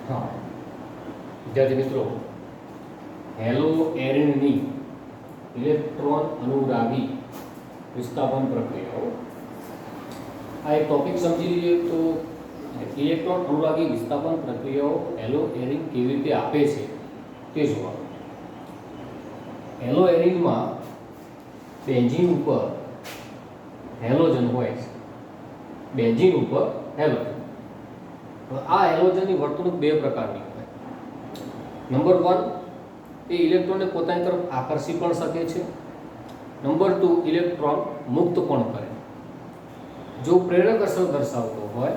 हाँ विद्यार्थी मित्रों, हेलोएरिनની ઇલેક્ટ્રોન અનુરાગી વિસ્થાપન પ્રક્રિયાઓ આ એક ટોપિક સમજી લઈએ તો ઇલેક્ટ્રોન અનુરાગી વિસ્થાપન પ્રક્રિયાઓ હેલોએરિન કેવી રીતે આપે છે તે જોવાનું. હેલોએરિનમાં બેન્ઝીન ઉપર હેલોજન હોય છે. બેન્ઝીન ઉપર હેલોજન. આ હેલોજનની વર્તણૂક બે પ્રકારની હોય. નંબર 1, એ ઇલેક્ટ્રોનને પોતાની તરફ આકર્ષી પણ શકે છે. નંબર 2, ઇલેક્ટ્રોન મુક્ત પણ કરે. જો પ્રેરક અસર દર્શાવતો હોય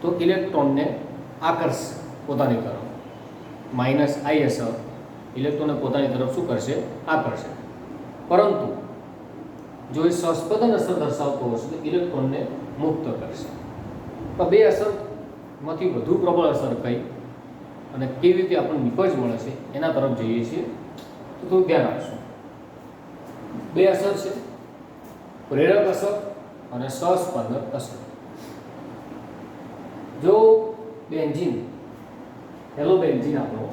તો ઇલેક્ટ્રોનને આકર્ષ પોતાની તરફ, માઇનસ આઈ અસર ઇલેક્ટ્રોનને પોતાની તરફ શું કરશે? આકર્ષે. પરંતુ જો એ સસ્પંદન અસર દર્શાવતો હશે તો ઇલેક્ટ્રોનને મુક્ત કરશે. તો બે અસરમાંથી વધુ પ્રબળ અસર કઈ અને કેવી રીતે આપણને નિપજ મળે છે એના તરફ જઈએ છીએ. તો થોડું ધ્યાન આપશું. બે અસર છે, પ્રેરક અસર અને સસ્પંદન અસર. જો બેન્ઝીન, હેલોબેન્ઝીન આપણો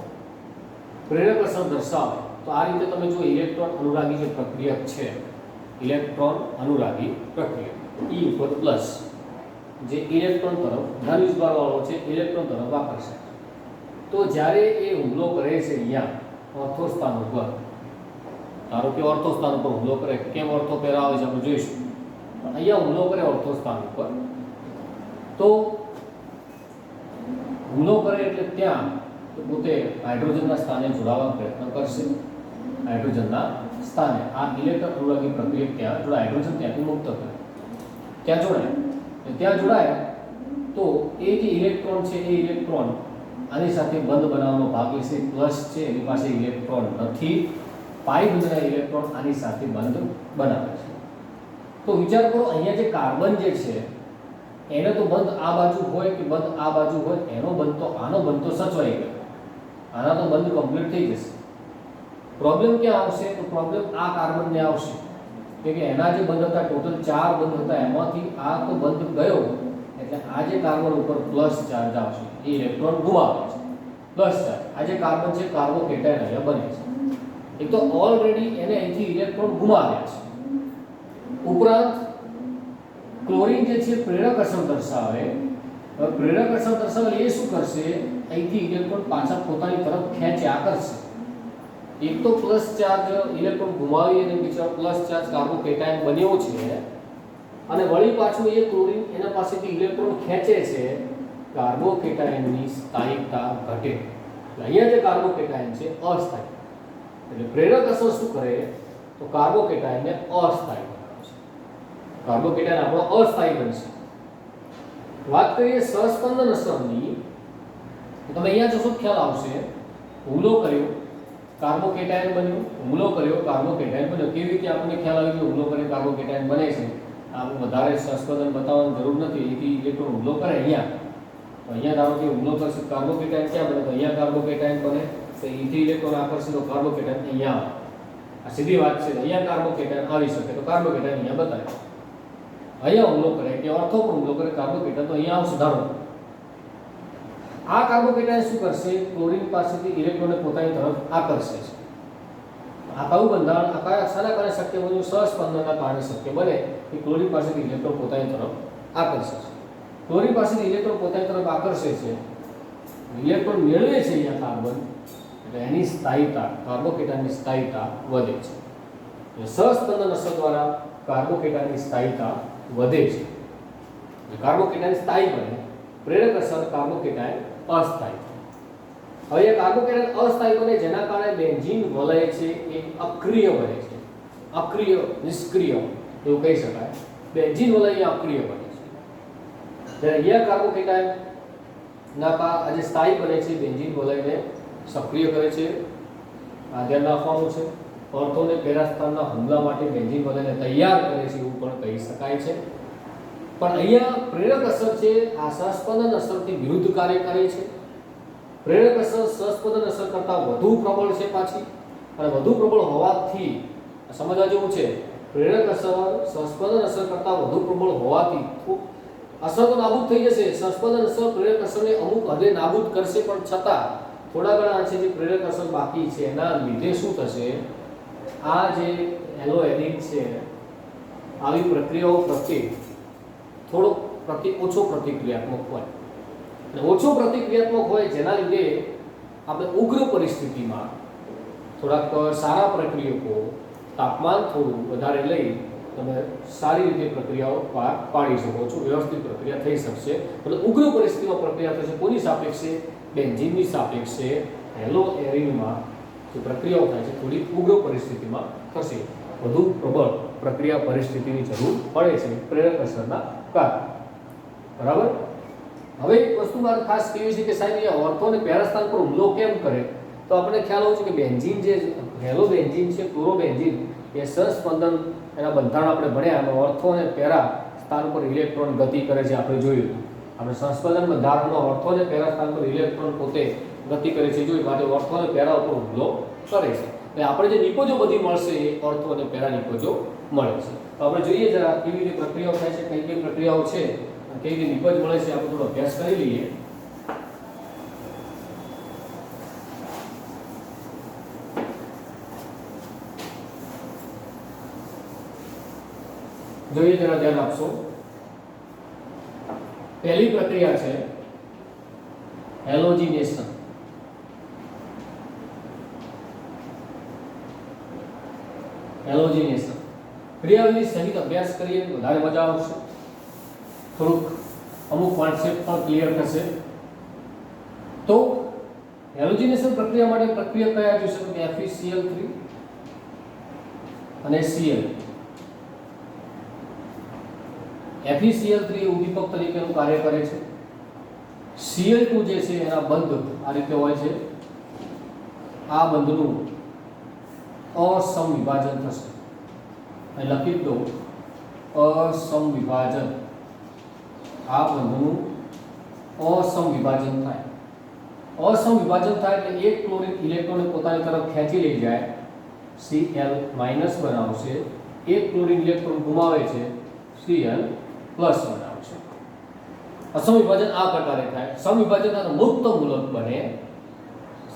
પ્રેરક અસર દર્શાવે તો આ રીતે તમે જો ઇલેક્ટ્રોન અનુરાગી જે પ્રક્રિયા છે, ઇલેક્ટ્રોન અનુરાગી પ્રક્રિયા E ઉપર પ્લસ, જે ઇલેક્ટ્રોન તરફ ધન વિસ્ભારવાળો છે, ઇલેક્ટ્રોન તરફ આકર્ષે. તો જ્યારે એ હુમલો કરે છે અહીંયા ઓર્થો સ્થાન ઉપર, ધારો કે ઓર્થો સ્થાન ઉપર હુમલો કરે, કેમ ઓર્થો પહેલા આવે છે આપણે જોઈશું, પણ અહીંયા હુમલો કરે ઓર્થો સ્થાન ઉપર, તો હુમલો કરે એટલે ત્યાં પોતે હાઇડ્રોજનના સ્થાને જોડાવા પ્રયત્ન કરશે. હાઇડ્રોજનના સ્થાને આ ઇલેક્ટ્રોન અનુરાગી પ્રક્રિયા ત્યાં જોડાય, હાઇડ્રોજન ત્યાંથી મુક્ત કરે, ત્યાં જોડાય. ત્યાં જોડાય તો એ જે ઇલેક્ટ્રોન છે એ ઇલેક્ટ્રોન આની સાથે બંધ બનાવવાનો ભાગ લેશે. પ્લસ છે એની પાસે ઇલેક્ટ્રોન નથી, પાઈ બંધના ઇલેક્ટ્રોન આની સાથે બંધ બનાવે છે. તો વિચાર કરો, અહીંયા જે કાર્બન જે છે એને તો બંધ આ બાજુ હોય કે બંધ આ બાજુ હોય, એનો બંધ તો આનો બંધ તો સચવાઈ ગયો, આના તો બંધ કમ્પ્લીટ થઈ જશે. પ્રોબ્લેમ ક્યાં આવશે? તો પ્રોબ્લેમ આ કાર્બનને આવશે કે એના જે બંધ હતા, ટોટલ 4 બંધ હતા, એમાંથી આ તો બંધ ગયો એટલે આ જે કાર્બન ઉપર પ્લસ ચાર્જ આવશે, એ ઇલેક્ટ્રોન ગુમાવે છે. પ્લસ ચાર્જ આ જે કાર્બન છે, કાર્બોકેટાયન અહીંયા બને છે. એક તો ઓલરેડી એને અહીંથી ઇલેક્ટ્રોન ગુમાવ્યા છે. ઉપરાંત ક્લોરીન જે છે પ્રેરક અસર દર્શાવે. પ્રેરક અસર દર્શાવે એ શું કરશે? અહીંથી ઇલેક્ટ્રોન પાછા પોતાની તરફ ખેંચ્યા કરશે. એક તો પ્લસ ચાર્જ ઇલેક્ટ્રોન ગુમાવી અને બીજો પ્લસ ચાર્જ કાર્બોકેટાયન બન્યો છે, અને વળી પાછું એ ક્લોરીન એના પાસેથી ઇલેક્ટ્રોન ખેંચે છે. કાર્બોકેટાયનની સ્થાયિકતા ઘટે. અહીંયા જે કાર્બોકેટાયન છે અસ્થાયી, એટલે પ્રેરક અસર શું કરે? તો કાર્બોકેટાયનને અસ્થાયી બનાવશે. કાર્બોકેટાયન આપણો અસ્થાયી બનશે. વાત કરીએ સહસ્પંદન અસરની, તો તમે અહીંયા જોશો ખ્યાલ આવશે. હુમલો કર્યો, કાર્બોકેટાયન બન્યું, હુમલો કર્યો, કાર્બોકેટાયન બન્યો. કેવી રીતે આપણને ખ્યાલ આવ્યો કે હુમલો કરીને કાર્બોકેટાયન બને છે? આપણે વધારે સહસ્પંદન બતાવવાની જરૂર નથી. એથી ઇલેક્ટ્રોન હુમલો કરે અહીંયા, તો અહીંયા ધારો કે હુમલો કરશે, કાર્બોકેટાયન ક્યાં બને? તો અહીંયા કાર્બોકેટાયન બને. તો એથી ઇલેક્ટ્રોન આકર્ષે તો કાર્બોકેટાયન અહીંયા આવે. આ સીધી વાત છે. અહીંયા કાર્બોકેટાયન આવી શકે તો કાર્બોકેટાયન અહીંયા બતાવે. અહીંયા હુમલો કરે કે ઓર્થો પર હુમલો કરે કાર્બોકેટાયન, તો અહીંયા આવશે. ધારો આ કાર્બોકેટાયન શું કરશે? ક્લોરીન પાસેથી ઇલેક્ટ્રોનને પોતાની તરફ આકર્ષે છે. આ કયું બંધારણ, આ કયા શાના કારણે શક્ય બન્યું? સહસ્પંદનના કારણે શક્ય બને કે ક્લોરીન પાસેથી ઇલેક્ટ્રોન પોતાની તરફ આકર્ષે છે. ક્લોરીન પાસેથી ઇલેક્ટ્રોન પોતાની તરફ આકર્ષે છે, ઇલેક્ટ્રોન મેળવે છે અહીંયા કાર્બન, એટલે એની સ્થાયિતા, કાર્બોકેટાયનની સ્થાયિતા વધે છે. સહસ્પંદન અસર દ્વારા કાર્બોકેટાયનની સ્થાયિતા વધે છે. કાર્બોકેટાયન સ્થાયી બને, પ્રેરક અસર કાર્બોકેટાયન અસ્થાયી. હવે એ કાર્બોકેટાયન અસ્થાયી બને જેના કારણે બેન્ઝીન વલય છે એ અક્રિય બને છે. અક્રિય, નિષ્ક્રિય એવું કહી શકાય. બેન્ઝીન વલય એ અક્રિય બને છે. જ્યારે અહીંયા કાર્બોકેટાયન ના આજે સ્થાયી બને છે, બેન્ઝીન વલયને સક્રિય કરે છે. આ ધ્યાન રાખવાનું છે. ઓર્થોને પેરાસ્થાનના હુમલા માટે બેન્ઝીન વલયને તૈયાર કરે છે એવું પણ કહી શકાય છે. પણ અહીંયા પ્રેરક અસર છે આ સહસ્પંદન અસરથી વિરુદ્ધ કાર્ય કરે છે. પ્રેરક અસર સહસ્પંદન અસર કરતાં વધુ પ્રબળ છે પાછી, અને વધુ પ્રબળ હોવાથી સમજવા જેવું છે. પ્રેરક અસર સહસ્પંદન અસર કરતાં વધુ પ્રબળ હોવાથી અસર તો નાબૂદ થઈ જશે, સંસ્પંદન અસર પ્રેરક અસરને અમુક હદે નાબૂદ કરશે, પણ છતાં થોડા ઘણા અંશે જે પ્રેરક અસર બાકી છે એના લીધે શું થશે, આ જે એલોએરિન છે આવી પ્રક્રિયાઓ પ્રત્યે થોડો ઓછો પ્રતિક્રિયાત્મક હોય, અને ઓછો પ્રતિક્રિયાત્મક હોય જેના લીધે આપણે ઉગ્ર પરિસ્થિતિમાં થોડાક સારા પ્રક્રિયકો તાપમાન થોડું વધારે લઈ તમે સારી રીતે પ્રક્રિયાઓ પાર પાડી શકો છો, વ્યવસ્થિત પ્રક્રિયા થઈ શકશે. એટલે ઉગ્ર પરિસ્થિતિમાં પ્રક્રિયા થશે કોની સાપેક્ષે, બેન્ઝીનની સાપેક્ષે એલોએરિનમાં જે પ્રક્રિયાઓ થાય છે થોડી ઉગ્ર પરિસ્થિતિમાં થશે, વધુ પ્રબળ પ્રક્રિયા પરિસ્થિતિની જરૂર પડે છે પ્રેરક અસરના કારણે. બરાબર. હવે એક વસ્તુ મારે ખાસ કહેવી છે કે સાહેબ એ ઓર્થો અને પેરા સ્થાન પર હુમલો કેમ કરે, તો આપણે ખ્યાલ હોય છે કે બેન્ઝીન જે હેલોબેન્ઝીન છે, ક્લોરોબેન્ઝીન એ સહસ્પંદન એના બંધારણ આપણે ભણ્યા, એમાં ઓર્થો અને પેરા સ્થાન પર ઇલેક્ટ્રોન ગતિ કરે છે આપણે જોયું. આપણે સંસ્પંદન બંધારણમાં ઓર્થો અને પેરા સ્થાન પર ઇલેક્ટ્રોન પોતે ગતિ કરે છે જોયું, માટે ઓર્થો અને પેરા ઉપર હુમલો કરે છે. એટલે આપણે જે નિપજો બધી મળશે એ ઓર્થો અને પેરા નિપજો મળે છે. તો આપણે જોઈએ જરા કેવી રીતે પ્રક્રિયાઓ થાય છે, કઈ કઈ પ્રક્રિયાઓ છે, કેવી રીતે નિપજ મળે છે, આપણે થોડો અભ્યાસ કરી લઈએ. જોઈએ જરા ધ્યાન આપશો. પહેલી પ્રક્રિયા છે હેલોજિનેશન. હેલોજિનેશન ક્રિયાઓની સહિત અભ્યાસ કરીએ તો વધારે મજા આવશે, થોડુંક અમુક કોન્સેપ્ટ પણ ક્લિયર થશે. તો હેલોજિનેશન પ્રક્રિયા માટે પ્રક્રિયા કયા જોઈશે, તો FeCl3 અને Cl. FeCl3 ઉદ્દીપક તરીકેનું કાર્ય કરે છે. Cl2 જે છે એના બંધ આ રીતે હોય છે, આ બંધનું અસમવિભાજન થશે, અહીં લખી દો અસમવિભાજન. આ બંધનું અસમવિભાજન થાય. અસમવિભાજન થાય એટલે એક ક્લોરીન ઇલેક્ટ્રોનને પોતાની તરફ ખેંચી લઈ જાય, Cl- બનાવશે, એક ક્લોરીન ઇલેક્ટ્રોન ગુમાવે છે, Cl+ બનાવશે. અસમવિભાજન આ પ્રકારે થાય. સમવિભાજન થાય તો મુક્ત મૂલક બને,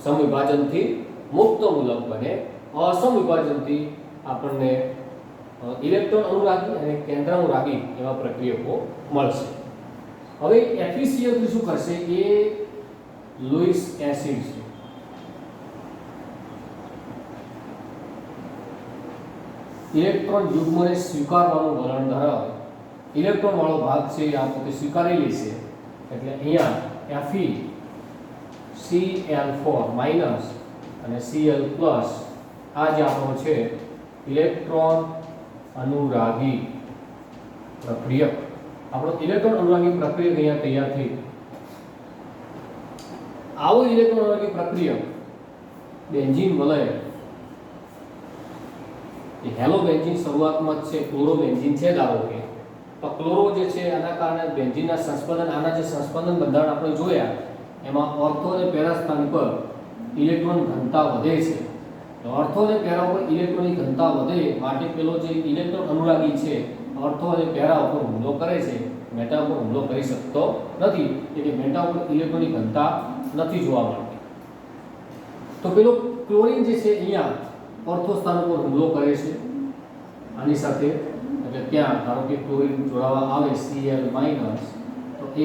સમવિભાજનથી મુક્ત મૂલક બને, અસમવિભાજનથી આપણને ઇલેક્ટ્રોન અનુરાગી અને કેન્દ્રાનુરાગી એવા પ્રક્રિયકો મળશે. હવે FeCl3 શું કરશે, એ લુઈસ એસિડ છે. ઇલેક્ટ્રોન યુગ્મને સ્વીકારવાનું વલણ ધરાવે, ઇલેક્ટ્રોન વાળો ભાગ છે આ પોતે સ્વીકારી લેશે, એટલે અહીંયા FeCl4- અને Cl+ આ જે આપણો છે ઇલેક્ટ્રોન અનુરાગી પ્રક્રિયક, આપણો ઇલેક્ટ્રોન અનુરાગી પ્રક્રિયક અહીંયા તૈયાર થઈ. આવો ઇલેક્ટ્રોન અનુરાગી પ્રક્રિયક બેન્ઝીન વલય, એ હેલોબેન્ઝીન શરૂઆતમાં જ છે, ક્લોરોબેન્ઝીન છે ધારો કે, તો ક્લોરો જે છે આના કારણે બેન્ઝીનના સંસ્પંદન, આના જે સંસ્પંદન બંધારણ આપણે જોયા એમાં ઓર્થો અને પેરા સ્થાન પર ઇલેક્ટ્રોન ઘનતા વધે છે. ઓર્થો અને પેરા ઉપર ઇલેક્ટ્રોનની ઘનતા વધે માટે પેલો જે ઇલેક્ટ્રોન અનુરાગી છે ઓર્થો અને પેરા ઉપર હુમલો કરે છે, મેટા ઉપર હુમલો કરી શકતો નથી, એટલે મેટા ઉપર ઇલેક્ટ્રોનની ઘનતા નથી જોવા મળતી. તો પેલો ક્લોરીન જે છે અહીંયા ઓર્થો સ્થાન ઉપર હુમલો કરે છે આની સાથે, એટલે ત્યાં ધારો કે ક્લોરીન જોડાવા આવે Cl- તો એ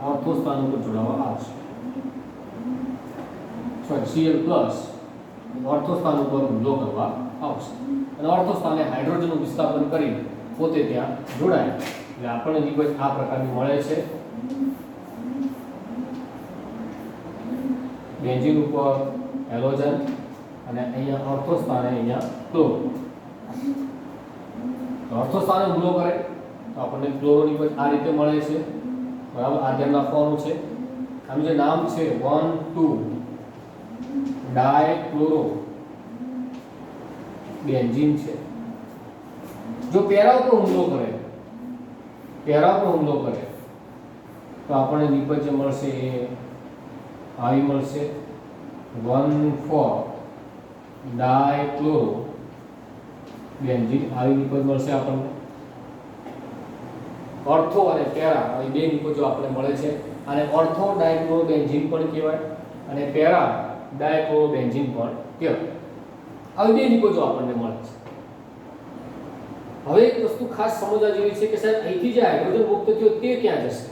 ઓર્થો સ્થાન ઉપર જોડાવા આવશે, Cl+ ઓર્થો સ્થાન ઉપર હુમલો કરવા આવશે, અને ઓર્થો સ્થાને હાઇડ્રોજનનું વિસ્થાપન કરી પોતે ત્યાં જોડાય, એટલે આપણને નિપજ આ પ્રકારની મળે છે. બેન્ઝીન ઉપર હેલોજન અને અહીંયા ઓર્થો સ્થાને અહીંયા ક્લોરો. ઓર્થો સ્થાને હુમલો કરે તો આપણને ક્લોરો નિપજ આ રીતે મળે છે. બરાબર, આ ધ્યાન રાખવાનું છે. આનું જે નામ છે 1,2-ડાયક્લોરો બેન્ઝીન છે. જો પેરા ઉપર હુમલો કરે, પેરા ઉપર હુમલો કરે તો આપણને નિપજ જે મળશે એ આવી મળશે 1,4-ડાયક્લોરો બેન્ઝીન, આવી નિપજ મળશે આપણને. ઓર્થો અને પેરા આવી બે નિકોજો આપણે મળે છે. અને ઓર્થો ડાયક્લોરોબેન્ઝીન પણ કહેવાય અને પેરા ડાયક્લોરોબેન્ઝીન પણ કહેવાય. આવી બે નિકોજો આપણને મળે છે. હવે એક વસ્તુ ખાસ સમજવા જેવી છે કે સાહેબ અહીંથી જે હાઇડ્રોજન મુક્ત થયો તે ક્યાં જશે?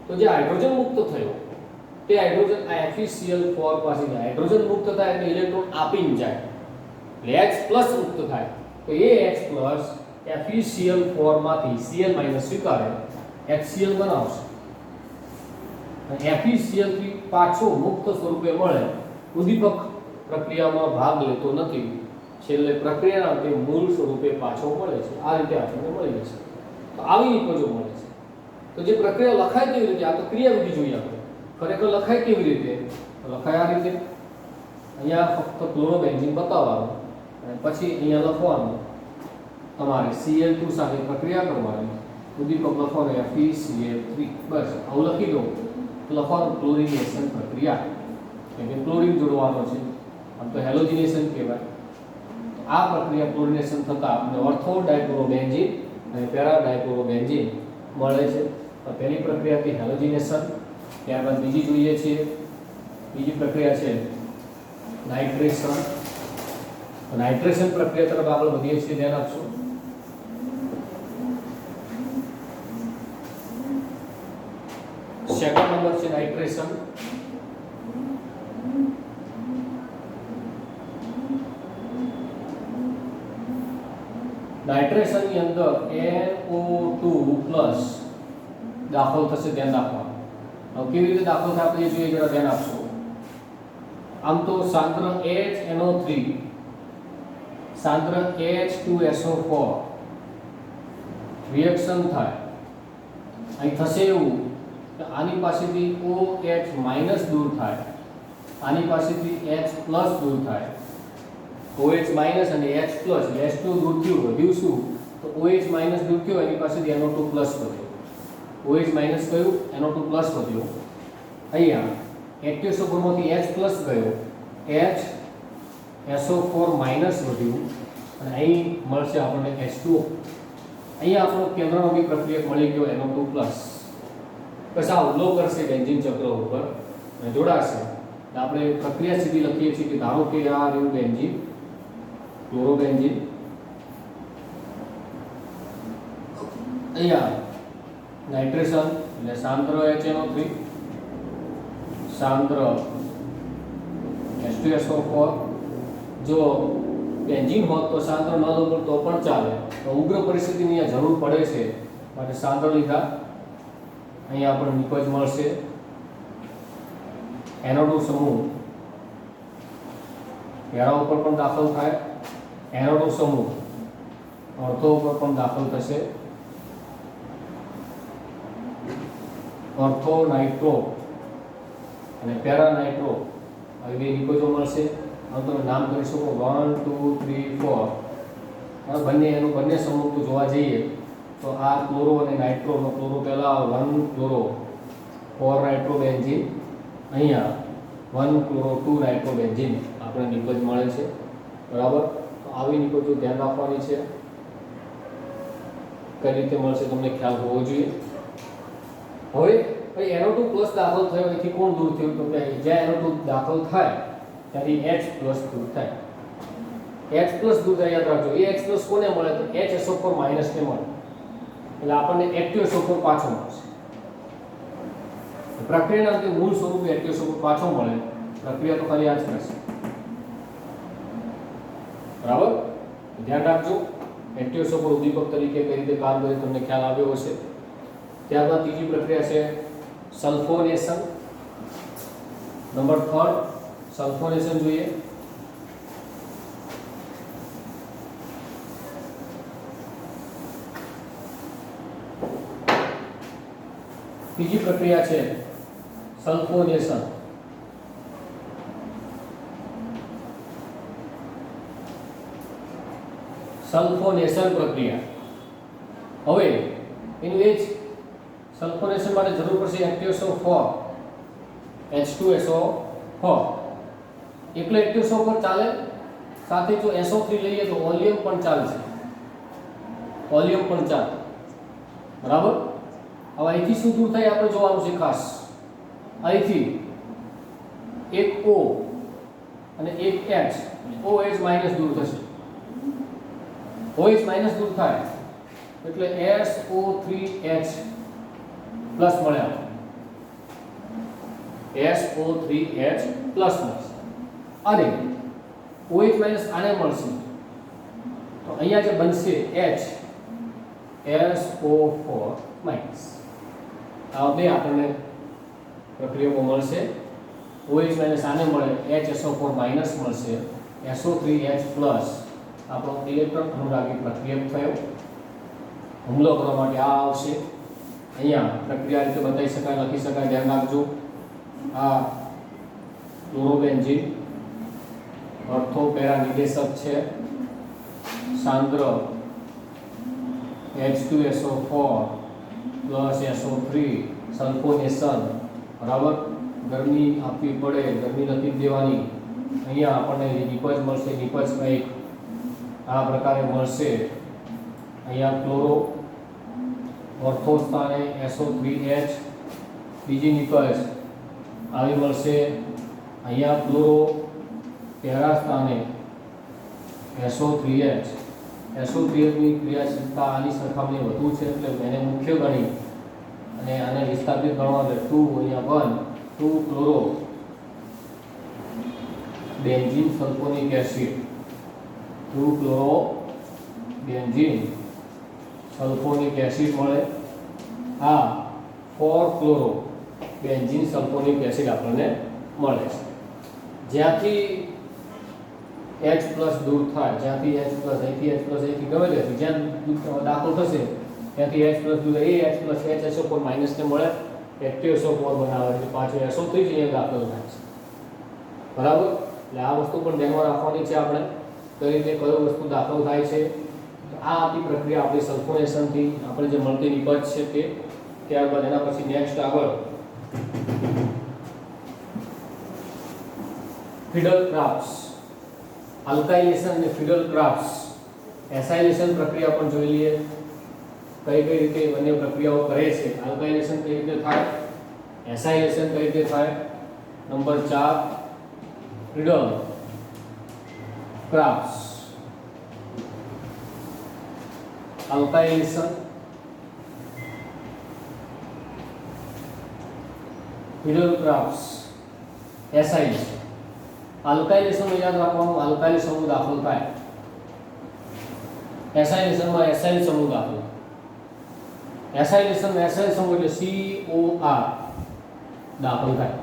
તો જે હાઇડ્રોજન મુક્ત થયો તે હાઇડ્રોજન આ FeCl4 પાસે જાય. હાઇડ્રોજન મુક્ત થાય એટલે ઇલેક્ટ્રોન આપીને જાય એટલે H+ મુક્ત થાય તો એ H+ FeCl4 માંથી Cl- સ્વીકારે HCl બનાવશે અને FeCl3 પાછો મુક્ત સ્વરૂપે મળે. ઉદ્દીપક પ્રક્રિયામાં ભાગ લેતો નથી, છેલ્લે પ્રક્રિયાના અંતે મૂળ સ્વરૂપે પાછો મળે છે. આ રીતે આપણને મળી જશે. તો આવી નિકોજો મળે છે. તો જે પ્રક્રિયા લખાય કેવી રીતે? આ તો ક્રિયાવિધિ જોઈએ આપણે. ખરેખર લખાય કેવી રીતે? લખાય આ રીતે. અહીંયા ફક્ત ક્લોરોબેન્ઝીન બતાવવાનું અને પછી અહીંયા લખવાનું તમારે Cl2 સાથે પ્રક્રિયા કરવાની, ઉદ્દીપક લખવાનું FeCl3. બસ આવું લખી દો. લખવાનું ક્લોરિનેશન પ્રક્રિયા, કેમ કે ક્લોરીન જોડવાનો છે. આમ તો હેલોજિનેશન કહેવાય. આ પ્રક્રિયા ક્લોરિનેશન થતાં આપણે ઓર્થો ડાયક્લોરોબેન્ઝીન અને પેરા ડાયક્લોરોબેન્ઝીન મળે છે. તો પહેલી પ્રક્રિયા હતી હેલોજિનેશન. ત્યારબાદ બીજી જોઈએ છીએ. બીજી પ્રક્રિયા છે નાઇટ્રેશન. નાઇટ્રેશન પ્રક્રિયા તરફ આગળ વધીએ છીએ, ધ્યાન આપશો. સેકન્ડ નંબર છે નાઇટ્રેશન. નાઇટ્રેશન ની અંદર NO2+ દાખલ થશે, ધ્યાન રાખવાનું. હવે કેવી રીતે દાખલ થાય આપણે જોઈએ, જરા ધ્યાન આપશો. આમ તો સાંદ્ર HNO3 સાંદ્ર H2SO4 રિએક્શન થાય. અહીં થશે એવું કે આની પાસેથી OH- દૂર થાય, આની પાસેથી H+ દૂર થાય. OH- અને H+ H2 દૂર થયું, વધ્યું શું? તો OH- દૂર થયો, એની પાસેથી NO2+ વધ્યો. OH- કયું? NO2+ વધ્યો. અહીંયા H2SO4 માંથી H+ ગયો, HSO4- વધ્યું અને અહીં મળશે આપણને H2O. અહીંયા આપણો કેન્દ્રનો બી પ્રક્રિયક મળી ગયો NO2+. બસ આ હુમલો કરશે બેન્ઝીન ચક્ર ઉપર અને જોડાશે. આપણે પ્રક્રિયા સીધી લખીએ છીએ કે ધારો કે આ રહ્યું બેન્ઝીન, ક્લોરોબેન્ઝીન. અહીંયા નાઇટ્રેશન એટલે સાંદ્ર HNO3 સાંદ્ર H2SO4. જો બેન્ઝીન હોત તો સાંદ્ર ન લો તો પણ ચાલે, તો ઉગ્ર પરિસ્થિતિની અહીંયા જરૂર પડે છે માટે સાંદ્ર લીધા. અહીંયા આપણને નિકોજ મળશે. NO2 સમૂહ પેરા ઉપર પણ દાખલ થાય, NO2 સમૂહ ઓર્થો ઉપર પણ દાખલ થશે. ઓર્થો નાઇટ્રો અને પેરા નાઇટ્રો આવી બે નિકોજો મળશે. હવે તમે નામ કરી શકો 1 2 3 4. બંને એનું બંને સમૂહ જોવા જઈએ તો આ ક્લોરો અને નાઇટ્રોનો ક્લોરો પહેલા 1 ક્લોરો 4 નાઇટ્રોબેન્ઝીન, અહીંયા 1 ક્લોરો 2 નાઇટ્રોબેન્ઝીન આપણે નિકોજ મળે છે. બરાબર. તો આવી નિકોજો ધ્યાન રાખવાની છે. કઈ રીતે મળશે તમને ખ્યાલ હોવો જોઈએ. હવે NO2+ દાખલ થયો, એથી કોણ દૂર થયું? તો કે જ્યાં NO2 દાખલ થાય ત્યાંથી H+ દૂર થાય. H+ દૂર થાય, યાદ રાખજો. એ H+ કોને મળે? તો HSO4- ને મળે. એટલે આપણને H2SO4 પાછો મળશે. પ્રક્રિયાના અંતે મૂળ સ્વરૂપે H2SO4 પાછો મળે. પ્રક્રિયા તો ખાલી આ જ રહેશે. બરાબર. ધ્યાન રાખજો. H2SO4 ઉદ્દીપક તરીકે કઈ રીતે કામ કરે તમને ખ્યાલ આવ્યો હશે. ત્યારબાદ ત્રીજી પ્રક્રિયા છે સલ્ફોનેશન. નંબર 3 સલ્ફોનેશન જોઈએ. ત્રીજી પ્રક્રિયા છે સલ્ફોનેશન. સલ્ફોનેશન પ્રક્રિયા. હવે એનું એ જ સલ્ફોનેશન માટે જરૂર પડશે H2SO4 H2SO4. એકલો H2SO4 ચાલે, સાથે જો SO3 લઈએ તો ઓલિયમ પણ ચાલશે. ઓલિયમ પણ ચાલે. બરાબર. હવે અહીંથી શું દૂર થાય આપણે જોવાનું છે ખાસ. અહીંથી એક O અને એક H, OH માઇનસ દૂર થશે. OH માઇનસ દૂર થાય એટલે SO3H પ્લસ મળે આપણે. SO3H પ્લસ મળશે અને OH માઇનસ આને મળશે તો અહીંયા જે બનશે H SO4 માઇનસ. આ બે આપણને પ્રક્રિયાઓ મળશે. OH માઇનસ આને મળે HSO4 માઇનસ મળશે, SO3H પ્લસ આપણો ઇલેક્ટ્રોન અનુરાગી પ્રક્રિયક થયો. હુમલો કરવા માટે આ આવશે. અહીંયા પ્રક્રિયા રીતે બતાવી શકાય, લખી શકાય, ધ્યાન રાખજો. આ ક્લોરોબેન્ઝીન અર્થો પેરા નિર્દેશક છે. સાંદ્ર H2SO4 પ્લસ SO3 સલ્ફોનેશન, બરાબર. ગરમી આપવી પડે, ગરમી નથી દેવાની. અહીંયા આપણને નિપજ મળશે, નિપજ કંઈક આ પ્રકારે મળશે. અહીંયા ક્લોરો ઓર્થો સ્થાને SO3H બીજી નિપજ આવી મળશે. અહીંયા ક્લોરો પેરા સ્થાને SO3H. SO3H ની ક્રિયાશીલતા આની સરખામણી વધુ છે એટલે એને મુખ્ય ગણી અને આને વિસ્થાપિત ગણવા એટલે 2 અહીંયા 1 2 chloro benzene sulphonic acid, 2 chloro benzene sulphonic acid મળે. આ 4 ક્લોરો બેન્ઝીન સલ્ફોનિક એસિડ આપણને મળે છે. જ્યાંથી H પ્લસ દૂર થાય, જ્યાંથી H પ્લસ અહીંથી H પ્લસ અહીંથી ગમે ત્યાંથી જ્યાં દાખલ થશે ત્યાંથી H પ્લસ દૂર એ H પ્લસ HSO4 માઇનસ ને મળે, H2SO4 બનાવે એટલે પાછું SO3 જ અહીંયા દાખલ થાય છે. બરાબર. એટલે આ વસ્તુ પણ ધ્યાનમાં રાખવાની છે આપણે, કઈ રીતે કયો વસ્તુ દાખલ થાય છે. આ આખી પ્રક્રિયા આપણી સલ્ફોનેશનથી આપણે જે મળતી નિપજ છે તે. ત્યારબાદ એના પછી નેક્સ્ટ આગળ ફિડલ ક્રાફ્ટ્સ, આલ્કાઇલેશન અને ફિડલ ક્રાફ્ટ્સ, એસાઇલેશન પ્રક્રિયા પણ જોઈ લઈએ. કઈ કઈ રીતે બંને પ્રક્રિયાઓ કરે છે. આલ્કાઇલેશન કઈ રીતે થાય, એસાઇલેશન કઈ રીતે થાય. Number 4 Friedel Crafts, alkylation, Friedel Crafts, acylation. Alkylation યાદ રાખવાનું, આલ્કાઇલ સમૂહ દાખલ થાય. એસાઇલેશનમાં એસાઇલ સમૂહ દાખલ. એસાઇલેશનમાં એસાઇલ સમૂહ એટલે COR દાખલ થાય.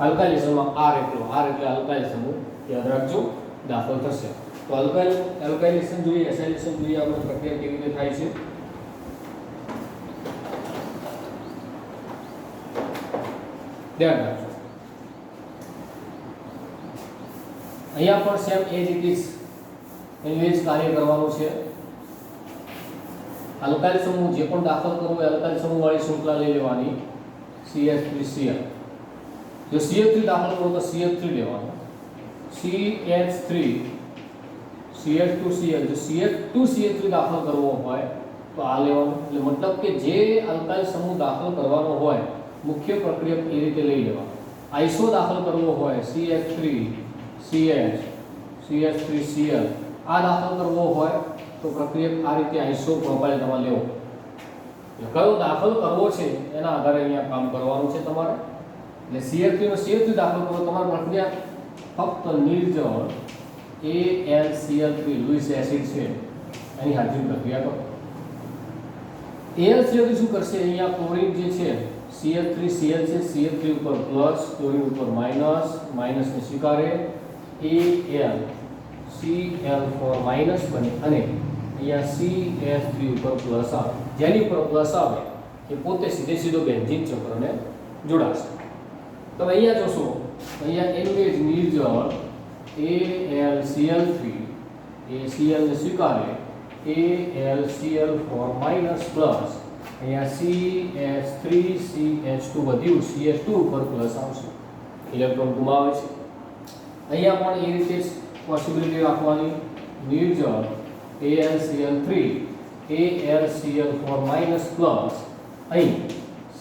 આલ્કાઇલેશનમાં R એટલે આલ્કાઇલ સમૂહ યાદ રાખજો, દાખલ થશે. તો આલ્કાઇલેશન જોઈએ, એસાઇલેશન જોઈએ, આપણે પ્રક્રિયા કેવી રીતે થાય છે. ધ્યાન રાખજો. અહીંયા પણ સેમ એજ ઇટ ઇઝ એનું જ કાર્ય કરવાનું છે. આલ્કાઇલ સમૂહ જે પણ દાખલ કરવો હોય આલ્કાઇલ સમૂહ વાળી શૃંખલા લઈ લેવાની, CH3Cl. જો CH3 દાખલ કરો તો CH3 લેવાનો, CH3 CH2Cl. જો CH2CH3 દાખલ કરવો હોય તો આ લેવાનું. એટલે મતલબ કે જે આલ્કાઇલ સમૂહ દાખલ કરવાનો હોય મુખ્ય પ્રક્રિયા એ રીતે લઈ લેવાનો. આઈસો દાખલ કરવો હોય CH3 CH CH3Cl આ દાખલ કરવો હોય તો પ્રક્રિયા આ રીતે આઈસો પ્રોપાઇલ તમારે લેવો. એટલે કયો દાખલ કરવો છે એના આધારે અહીંયા કામ કરવાનું છે તમારે. એટલે CH3 નો CH3 દાખલ કરો, તમારી પ્રક્રિયા ફક્ત નિર્જળ AlCl3 લૂઇસ એસિડ છે એની હાજરી પ્રક્રિયા કરો. AlCl3 શું કરશે, અહીંયા ક્લોરીન જે છે CH3Cl છે, CH3 ઉપર પ્લસ, ક્લોરીન ઉપર માઇનસ, માઇનસ ને સ્વીકારે, AlCl4 માઇનસ બને અને અહીંયા CH3 ઉપર પ્લસ આવે. જેની ઉપર પ્લસ આવે એ પોતે સીધો બેન્ઝીન ચક્રને જોડાશે. તો અહીંયા જોશો, અહીંયા એનું એ જ નિર્જળ AlCl3 એ Cl ને સ્વીકારે, AlCl4 માઇનસ પ્લસ અહીંયા CH3CH2 વધ્યું, CH2 ઉપર પ્લસ આવશે, ઇલેક્ટ્રોન ગુમાવે છે. અહીંયા પણ એ રીતે જ પોસિબિલિટી રાખવાની. નિર્જળ AlCl3 AlCl4 માઇનસ પ્લસ અહીં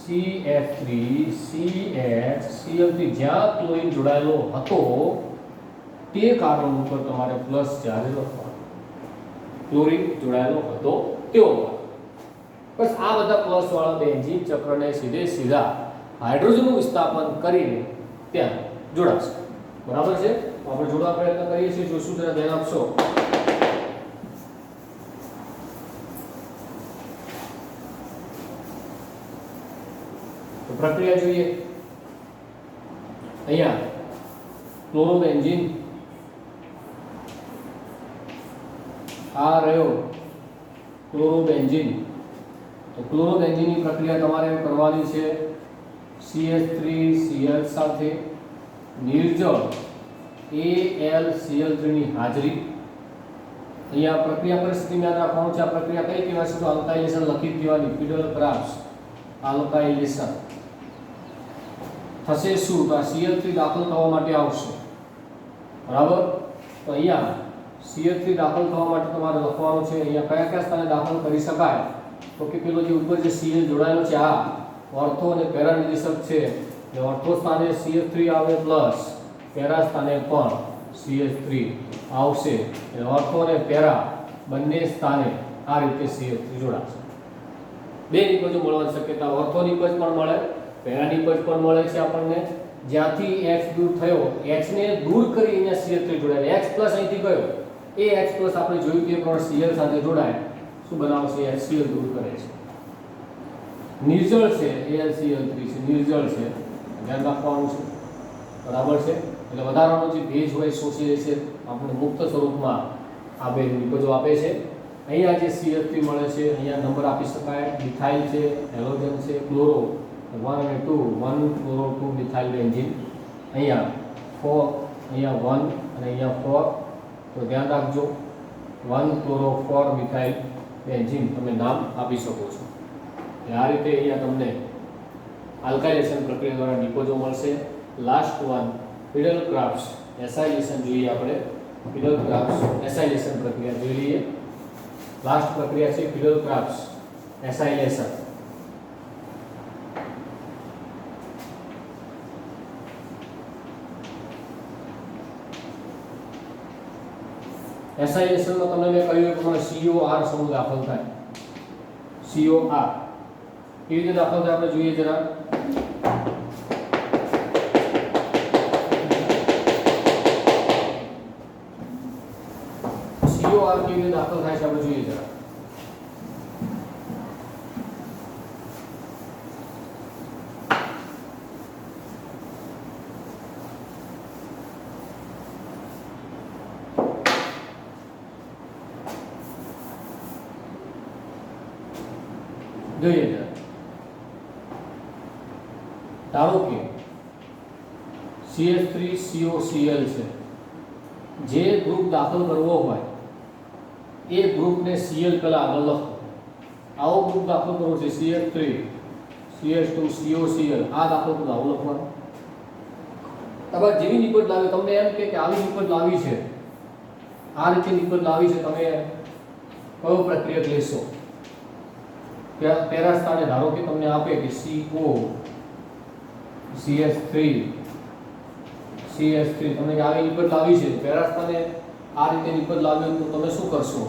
CH3 CH જ્યાં ક્લોરીન જોડાયેલો હતો તે કાર્બન ઉપર તમારે પ્લસ ચાર્જ લખવાનો. ક્લોરીન જોડાયેલો હતો તેવો. બસ આ બધા પ્લસ વાળા બેન્ઝીન ચક્રને સીધા હાઇડ્રોજનનું વિસ્થાપન કરીને ત્યાં જોડાશે. બરાબર છે? આપણે જોડવા પ્રયત્ન કરીએ છીએ. જોશું, જરા ધ્યાન આપશો. તો પ્રક્રિયા જોઈએ. અહીંયા ક્લોરોબેન્ઝીન આ રહ્યો ક્લોરોબેન્ઝીન. તો ક્લોરોબેન્ઝીનની પ્રક્રિયા તમારે કરવાની છે CH3Cl સાથે નિર્જળ AlCl3 ની હાજરી. અહીંયા પ્રક્રિયા પરિસ્થિતિમાં યાદ રાખવાનું છે. આ પ્રક્રિયા કઈ કહેવાય છે? તો આલ્કાઇલેશન લખી દેવાની. ફિડલ-ક્રાફ્ટ્સ આલ્કાઇલેશન થશે શું? તો આ CH3 દાખલ થવા માટે આવશે. બરાબર? તો અહીંયા CH3 દાખલ થવા માટે તમારે લખવાનું છે. અહીંયા કયા કયા સ્થાને દાખલ કરી શકાય? તો કે પેલો જે ઉપર જે Cl જોડાયેલો છે આ ઓર્થો અને પેરા નિર્દેશક છે. એટલે ઓર્થો સ્થાને CH3 આવે પ્લસ પેરા સ્થાને પણ CH3 આવશે. એટલે ઓર્થો અને પેરા બંને સ્થાને આ રીતે CH3 જોડાશે. બે નિપજો મળવાની શક્યતા. ઓર્થો નિપજ પણ મળે, પેરા નિપજ પણ મળે છે આપણને. જ્યાંથી H દૂર થયો, H ને દૂર કરી અહીંયા CH3 જોડાય. H પ્લસ અહીંથી ગયો, એ H પ્લસ આપણે જોયું કે પણ Cl સાથે જોડાય શું બનાવશે? HCl દૂર કરે છે. નિર્જળ છે AlCl3 છે, નિર્જળ છે, ધ્યાન રાખવાનું છે. બરાબર છે? એટલે વધારાનો જે ભેજ હોય શોષી લે છે. આપણે મુક્ત સ્વરૂપમાં આ બે નિપજો આપે છે. અહીંયા જે CH3 મળે છે, અહીંયા નંબર આપી શકાય. મિથાઇલ છે, હેલોજન છે, ક્લોરો 1 અને 2, 1 ક્લોરો 2 મિથાઇલ બેન્ઝીન. અહીંયા 4, અહીંયા 1 અને અહીંયા 4. તો ધ્યાન રાખજો, 1 ક્લોરો 4 મિથાઇલ બેન્ઝીન તમે નામ આપી શકો છો. આ રીતે અહીંયા તમને આલ્કાઇલેશન પ્રક્રિયા દ્વારા નિપજો મળશે. લાસ્ટ વન ફિડલ-ક્રાફ્ટ્સ એસાઇલેશન જોઈએ આપણે. ફિડલ-ક્રાફ્ટ્સ એસાઇલેશન પ્રક્રિયા જોઈ લઈએ. લાસ્ટ પ્રક્રિયા છે ફિડલ-ક્રાફ્ટ્સ એસાઇલેશન. એસાઇલેશનમાં તમને મેં કહ્યું કે COR સમૂહ દાખલ થાય. COR કેવી રીતે દાખલ થાય આપણે જોઈએ જરા. COR કેવી રીતે દાખલ થાય છે આપણે જોઈએ જરા. જોઈએ જરા. ધારો કે CH3COCl છે. જે ગ્રુપ દાખલ કરવો હોય એ ગ્રુપને Cl પહેલા આગળ લખો. આવો ગ્રુપ દાખલ કરવો છે CH3 CH2COCl. આ દાખલ કરો આવું લખવાનું. તમારે જેવી નિપજ લાવી, તમને એમ કે આવી નિપજ લાવી છે, આ રીતે નિપજ લાવી છે, તમે કયો પ્રક્રિયક લેશો? પેરા સ્થાને ધારો કે તમને આપે કે CO CH3 તમને આવી નિપજ લાવી છે. પેરા સ્થાને આ રીતે નિપજ લાવી તો તમે શું કરશો?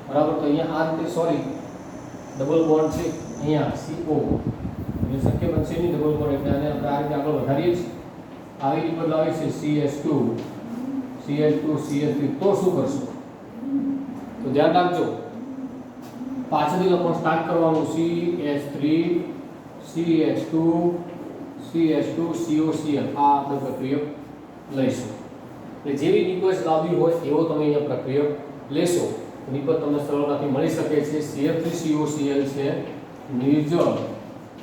બરાબર? તો અહીંયા આ રીતે સોરી ડબલ બોન્ડ છે અહીંયા CO એ શક્ય બનશે નહીં ડબલ બોન્ડ, એટલે આને આપણે આ રીતે આગળ વધારીએ છીએ. આવી નિપજ લાવી છે CH2CH3 તો શું કરશો? તો ધ્યાન રાખજો, પાછળથી લખવાનું સ્ટાર્ટ કરવાનું. CH3CH2CH2COCl આ આપણે પ્રક્રિયક લઈશું. એટલે જેવી નિપજ લાવી હોય એવો તમે અહીંયા પ્રક્રિયક લેશો. નિપજ તમને સરળતાથી મળી શકે છે. CH3COCl છે નિર્જળ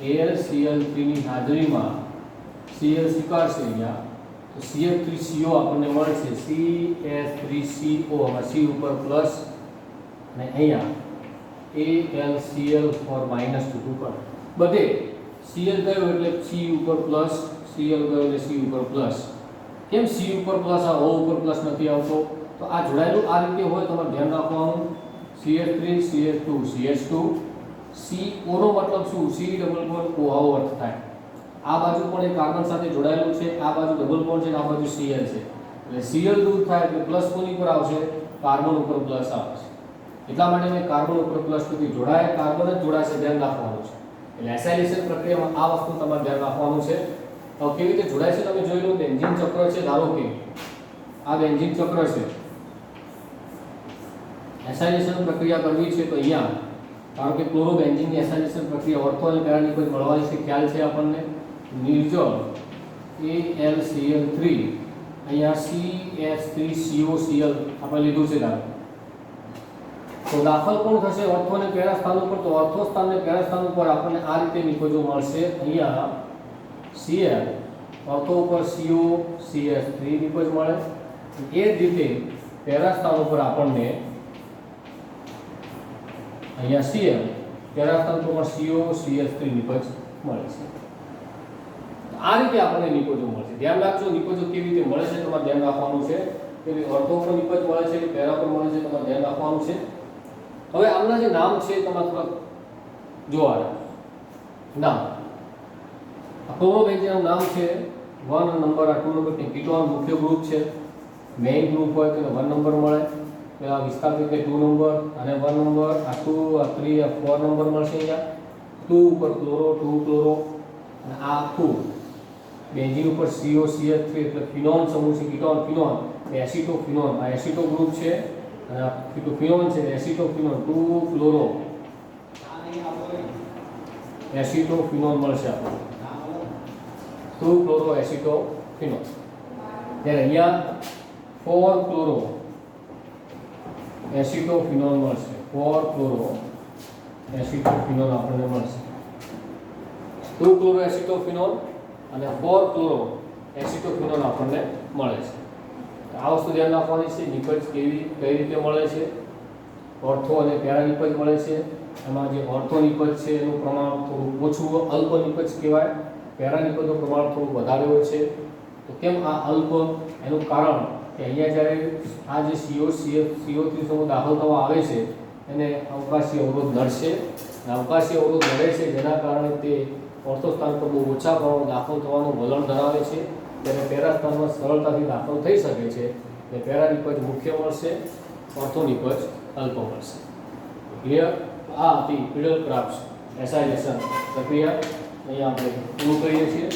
AlCl3 ની હાજરીમાં Cl સ્વીકારશે અહીંયા. તો CH3CO આપણને મળશે CH3CO માં C ઉપર પ્લસ અને અહીંયા AlCl4 માઈનસ 2 ઉપર બધે Cl ગયો એટલે C ઉપર પ્લસ, Cl ગયો એટલે C ઉપર પ્લસ. કેમ C ઉપર પ્લસ, આ O ઉપર પ્લસ નથી આવતો? તો આ જોડાયેલું આ રીતે હોય, તમારે ધ્યાન રાખવાનું. CH3 CH2 CH2 CO નો મતલબ શું? C ડબલ બોન્ડ O આવો અર્થ થાય. આ બાજુ પણ એક કાર્બન સાથે જોડાયેલું છે, આ બાજુ ડબલ બોન્ડ છે અને આ બાજુ Cl છે. એટલે Cl દૂર થાય એટલે પ્લસ કોની પર આવશે? કાર્બન ઉપર પ્લસ આવશે. એટલા માટે મેં કાર્બન ઉપર પ્લસ સુધી જોડાય, કાર્બન જ જોડાશે, ધ્યાન રાખવાનું છે. એટલે એસાઇલેશન પ્રક્રિયામાં આ વસ્તુ તમારે ધ્યાન રાખવાનું છે. હવે કેવી રીતે જોડાય છે તમે જોઈ લો. બેન્ઝીન ચક્ર છે, ધારો કે આ બેન્ઝીન ચક્ર છે. એસાઇલેશન પ્રક્રિયા કરવી છે તો અહીંયા ધારો કે ક્લોરોબેન્ઝીનની એસાઇલેશન પ્રક્રિયા ઓર્થો અને પેરા નિકોજ મળવાની છે, ખ્યાલ છે આપણને. નિર્જળ AlCl3 અહીંયા CH3COCl આપણે લીધું છે ધારો. તો દાખલ કોણ થશે ઓર્થો અને પેરા સ્થાન ઉપર? તો ઓર્થો સ્થાન અને પેરા સ્થાન ઉપર આપણને આ રીતે નિકોજો મળશે. અહીંયા Cl ઓર્થો ઉપર CO CH3 નિકોજ મળે. એ જ રીતે પેરા સ્થાન ઉપર આપણને અહીંયા Cl પેરા સ્થાન ઉપર CO CH3 નિકોજ મળે છે. આ રીતે આપણને નિકોજો મળશે. ધ્યાન રાખજો નિકોજો કેવી રીતે મળે છે તમારે ધ્યાન રાખવાનું છે. કે ઓર્થો પર નિકોજ મળે છે કે પેરા પર મળે છે તમારે ધ્યાન રાખવાનું છે. હવે આમના જે નામ છે તમારે થોડા જોવાના. નામ ક્લોરોબેન્ઝીનનું નામ છે 1 નંબર, આ 2 નંબર કીટોન મુખ્ય ગ્રુપ છે. મેઇન ગ્રુપ હોય તો 1 નંબર મળે. પેલા વિસ્તાપિત કે 2 નંબર અને 1 નંબર, આ 2 આ 3 આ 4 નંબર મળશે. અહીંયા 2 ઉપર ક્લોરો 2 ક્લોરો અને આ આખું બેન્ઝીન ઉપર CO CH3 એટલે ફિનોન સમૂહ છે, કીટોન ફિનોન, એસિટોફિનોન. આ એસિટો ગ્રુપ છે અને આ ફિનોન છે, એસિટોફિનોન 2 ફ્લોરો એસિટોફિનોન મળશે આપણને 2 ફ્લોરો એસિટોફિનોન. ત્યારે અહીંયા 4 ફ્લોરો એસિટોફિનોન મળશે, 4 ફ્લોરો એસિટોફિનોન આપણને મળશે. 2 ફ્લોરો એસિટોફિનોન અને 4 ફ્લોરો એસિટોફિનોન આપણને મળે છે. આ વસ્તુ ધ્યાન રાખવાની છે. નિકોજ કઈ રીતે મળે છે? ઓર્થો અને પેરા નિકોજ મળે છે. એમાં જે ઓર્થો નિકોજ છે એનું પ્રમાણ થોડું ઓછું અલ્પ નિકોજ કહેવાય. પેરા નિકોજનું પ્રમાણ થોડું વધારે હોય છે. તો કેમ આ અલ્પ? એનું કારણ કે અહીંયા જ્યારે આ જે CO3 સમૂહ દાખલ થવા આવે છે એને અવકાશી અવરોધ નડશે. અવકાશી અવરોધ નડે છે જેના કારણે તે ઓર્થો સ્થાન પર બહુ ઓછા પ્રમાણમાં દાખલ થવાનું વલણ ધરાવે છે. ત્યારે પેરા સ્થાનમાં સરળતાથી દાખલ થઈ શકે છે. એટલે પેરા નિકોજ મુખ્ય મળશે, ઓર્થો નિકોજ અલ્પ મળશે. ક્લિયર? આ હતી ક્રિડલ ક્રાફ્ટ એસાઇલેશન પ્રક્રિયા. અહીંયા આપણે પૂરું કરીએ છીએ.